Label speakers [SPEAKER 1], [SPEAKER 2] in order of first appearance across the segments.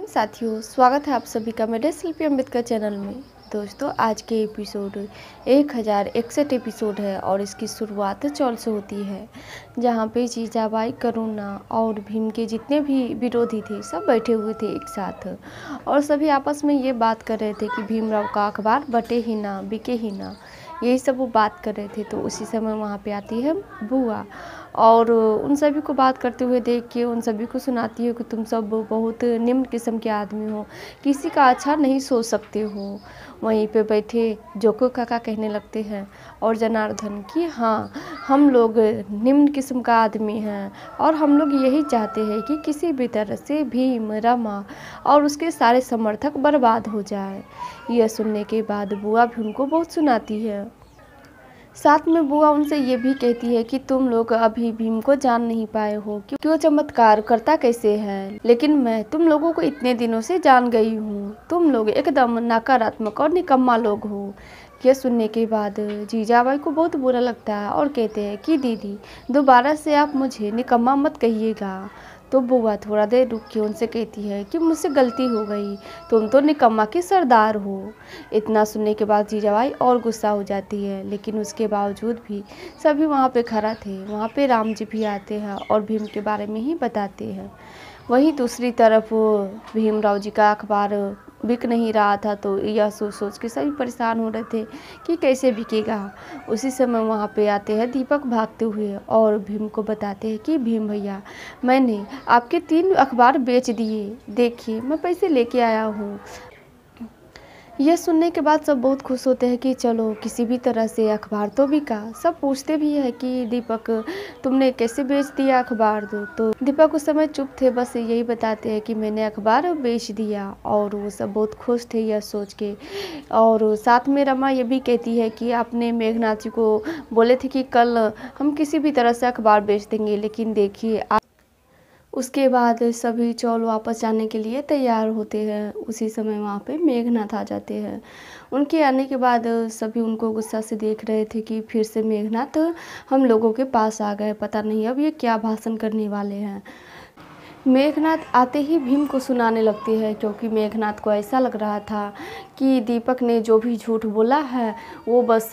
[SPEAKER 1] साथियों, स्वागत है आप सभी का मेरे शिल्पी अम्बेडकर चैनल में। दोस्तों, आज के एपिसोड 1061 एपिसोड है और इसकी शुरुआत चौल से होती है, जहाँ पे जीजाबाई, करुणा और भीम के जितने भी विरोधी थे सब बैठे हुए थे एक साथ और सभी आपस में ये बात कर रहे थे कि भीमराव का अखबार बटे ही ना, बिके ही ना, यही सब वो बात कर रहे थे। तो उसी समय वहाँ पे आती है बुआ और उन सभी को बात करते हुए देख के उन सभी को सुनाती है कि तुम सब बहुत निम्न किस्म के आदमी हो, किसी का अच्छा नहीं सोच सकते हो। वहीं पे बैठे जोको काका कहने लगते हैं और जनार्दन कि हाँ, हम लोग निम्न किस्म का आदमी हैं और हम लोग यही चाहते हैं कि किसी भी तरह से भीम, रमा और उसके सारे समर्थक बर्बाद हो जाए। यह सुनने के बाद बुआ भी उनको बहुत सुनाती है। साथ में बुआ उनसे ये भी कहती है कि तुम लोग अभी भीम को जान नहीं पाए हो कि वो चमत्कार करता कैसे है, लेकिन मैं तुम लोगों को इतने दिनों से जान गई हूँ। तुम लोग एकदम नकारात्मक और निकम्मा लोग हो। यह सुनने के बाद जीजाबाई को बहुत बुरा लगता है और कहते हैं कि दीदी, दोबारा से आप मुझे निकम्मा मत कहिएगा। तो बुआ थोड़ा देर रुक के उनसे कहती है कि मुझसे गलती हो गई, तुम तो निकम्मा की सरदार हो। इतना सुनने के बाद जीजाबाई और गुस्सा हो जाती है, लेकिन उसके बावजूद भी सभी वहाँ पे खड़ा थे। वहाँ पे राम जी भी आते हैं और भीम के बारे में ही बताते हैं। वहीं दूसरी तरफ भीमराव जी का अखबार बिक नहीं रहा था, तो यह सोच सोच के सभी परेशान हो रहे थे कि कैसे बिकेगा। उसी समय वहाँ पे आते हैं दीपक भागते हुए और भीम को बताते हैं कि भीम भैया, मैंने आपके 3 अखबार बेच दिए, देखिए मैं पैसे लेके आया हूँ। यह सुनने के बाद सब बहुत खुश होते हैं कि चलो किसी भी तरह से अखबार तो बिका। सब पूछते भी है कि दीपक, तुमने कैसे बेच दिया अखबार? दो तो दीपक उस समय चुप थे, बस यही बताते हैं कि मैंने अखबार बेच दिया। और वो सब बहुत खुश थे यह सोच के। और साथ में रमा ये भी कहती है कि आपने मेघनाथ जी को बोले थे कि कल हम किसी भी तरह से अखबार बेच देंगे, लेकिन देखिए। उसके बाद सभी चौल वापस जाने के लिए तैयार होते हैं। उसी समय वहाँ पे मेघनाथ आ जाते हैं। उनके आने के बाद सभी उनको गुस्सा से देख रहे थे कि फिर से मेघनाथ हम लोगों के पास आ गए, पता नहीं अब ये क्या भाषण करने वाले हैं। मेघनाथ आते ही भीम को सुनाने लगते हैं, क्योंकि मेघनाथ को ऐसा लग रहा था कि दीपक ने जो भी झूठ बोला है वो बस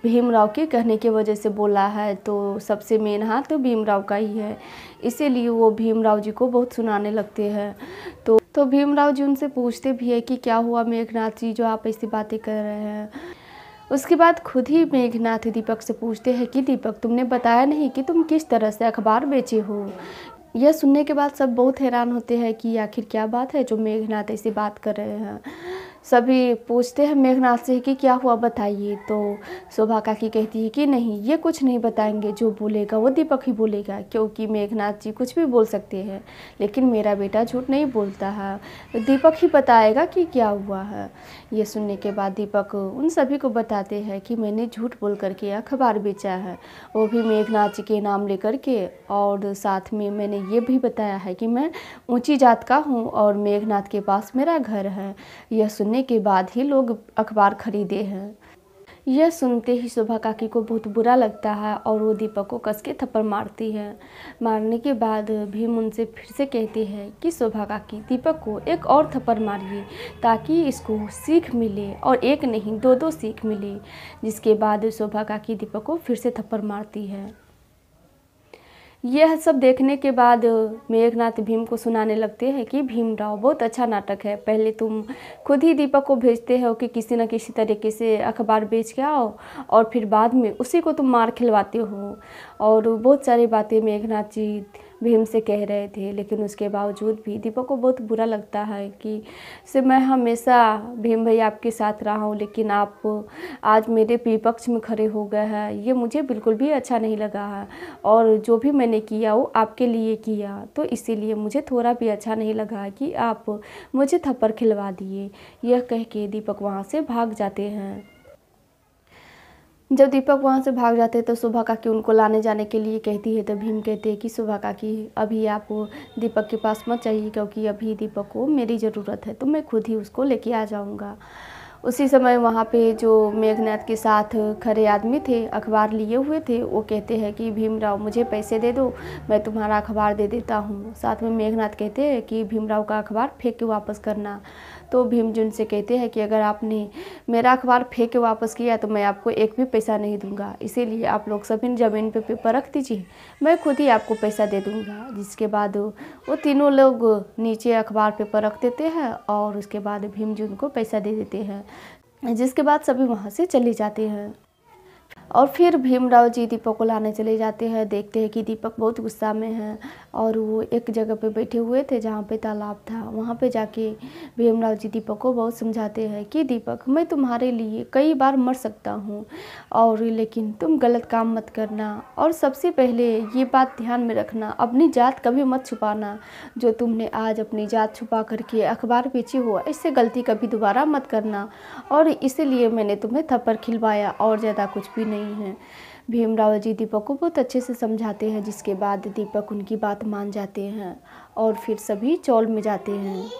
[SPEAKER 1] भीमराव के कहने की वजह से बोला है, तो सबसे मेन हाथ तो भीमराव का ही है। इसीलिए वो भीमराव जी को बहुत सुनाने लगते हैं। तो भीमराव जी उनसे पूछते भी है कि क्या हुआ मेघनाथ जी, जो आप ऐसी बातें कर रहे हैं। उसके बाद खुद ही मेघनाथ दीपक से पूछते हैं कि दीपक, तुमने बताया नहीं कि तुम किस तरह से अखबार बेचे हो। यह सुनने के बाद सब बहुत हैरान होते हैं कि आखिर क्या बात है जो मेघनाथ ऐसी बात कर रहे हैं। सभी पूछते हैं मेघनाथ से कि क्या हुआ बताइए। तो शोभा काकी कहती है कि नहीं, ये कुछ नहीं बताएंगे, जो बोलेगा वो दीपक ही बोलेगा, क्योंकि मेघनाथ जी कुछ भी बोल सकते हैं, लेकिन मेरा बेटा झूठ नहीं बोलता है, दीपक ही बताएगा कि क्या हुआ है। ये सुनने के बाद दीपक उन सभी को बताते हैं कि मैंने झूठ बोल करके अखबार बेचा है, वो भी मेघनाथ जी के नाम लेकर के, और साथ में मैंने ये भी बताया है कि मैं ऊंची जात का हूँ और मेघनाथ के पास मेरा घर है। यह सुनने के बाद ही लोग अखबार खरीदे हैं। यह सुनते ही शोभा काकी को बहुत बुरा लगता है और वो दीपक को कस के थप्पड़ मारती है। मारने के बाद भीम उनसे फिर से कहते हैं कि शोभा काकी, दीपक को एक और थप्पड़ मारिए ताकि इसको सीख मिले, और एक नहीं 2-2 सीख मिले। जिसके बाद शोभा काकी दीपक को फिर से थप्पड़ मारती है। यह सब देखने के बाद मेघनाथ भीम को सुनाने लगते हैं कि भीमराव, बहुत अच्छा नाटक है। पहले तुम खुद ही दीपक को भेजते हो कि किसी न किसी तरीके से अखबार बेच के आओ, और फिर बाद में उसी को तुम मार खिलवाते हो। और बहुत सारी बातें मेघनाथ जी भीम से कह रहे थे, लेकिन उसके बावजूद भी दीपक को बहुत बुरा लगता है कि से मैं हमेशा भीम भैया आपके साथ रहा हूँ, लेकिन आप आज मेरे विपक्ष में खड़े हो गए हैं, ये मुझे बिल्कुल भी अच्छा नहीं लगा है। और जो भी मैंने किया वो आपके लिए किया, तो इसीलिए मुझे थोड़ा भी अच्छा नहीं लगा कि आप मुझे थप्पड़ खिलवा दिए। यह कह के दीपक वहाँ से भाग जाते हैं। जब दीपक वहाँ से भाग जाते हैं तो शोभा काकी उनको लाने जाने के लिए कहती है, तो भीम कहते हैं कि शोभा काकी, अभी आप दीपक के पास मत जाइए, क्योंकि अभी दीपक को मेरी ज़रूरत है, तो मैं खुद ही उसको लेके आ जाऊँगा। उसी समय वहाँ पे जो मेघनाथ के साथ खड़े आदमी थे, अखबार लिए हुए थे, वो कहते हैं कि भीमराव मुझे पैसे दे दो, मैं तुम्हारा अखबार दे देता हूँ। साथ में मेघनाथ कहते हैं कि भीमराव का अखबार फेंक के वापस करना। तो भीम जी उनसे कहते हैं कि अगर आपने मेरा अखबार फेंक के वापस किया तो मैं आपको एक भी पैसा नहीं दूंगा, इसीलिए आप लोग सभी ज़मीन पे पेपर रख दीजिए, मैं खुद ही आपको पैसा दे दूंगा। जिसके बाद वो तीनों लोग नीचे अखबार पेपर रख देते हैं और उसके बाद भीम जी उनको पैसा दे देते हैं। जिसके बाद सभी वहाँ से चले जाते हैं और फिर भीमराव जी दीपक को लाने चले जाते हैं। देखते हैं कि दीपक बहुत गुस्सा में है और वो एक जगह पे बैठे हुए थे जहाँ पे तालाब था। वहाँ पे जाके भीमराव जी दीपक को बहुत समझाते हैं कि दीपक, मैं तुम्हारे लिए कई बार मर सकता हूँ और लेकिन तुम गलत काम मत करना, और सबसे पहले ये बात ध्यान में रखना, अपनी जात कभी मत छुपाना। जो तुमने आज अपनी जात छुपा करके अखबार बेची हो, ऐसे गलती कभी दोबारा मत करना, और इसीलिए मैंने तुम्हें थप्पड़ खिलवाया और ज़्यादा कुछ भी नहीं है। भीमराव जी दीपक को बहुत अच्छे से समझाते हैं, जिसके बाद दीपक उनकी बात मान जाते हैं और फिर सभी चौल में जाते हैं।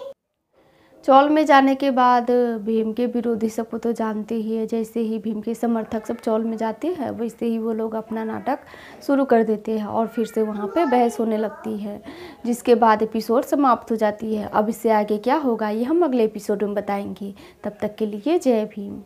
[SPEAKER 1] चौल में जाने के बाद भीम के विरोधी सबको तो जानते ही है, जैसे ही भीम के समर्थक सब चौल में जाते हैं वैसे ही वो लोग अपना नाटक शुरू कर देते हैं और फिर से वहाँ पे बहस होने लगती है। जिसके बाद एपिसोड समाप्त हो जाती है। अब इससे आगे क्या होगा ये हम अगले एपिसोड में बताएंगे। तब तक के लिए जय भीम।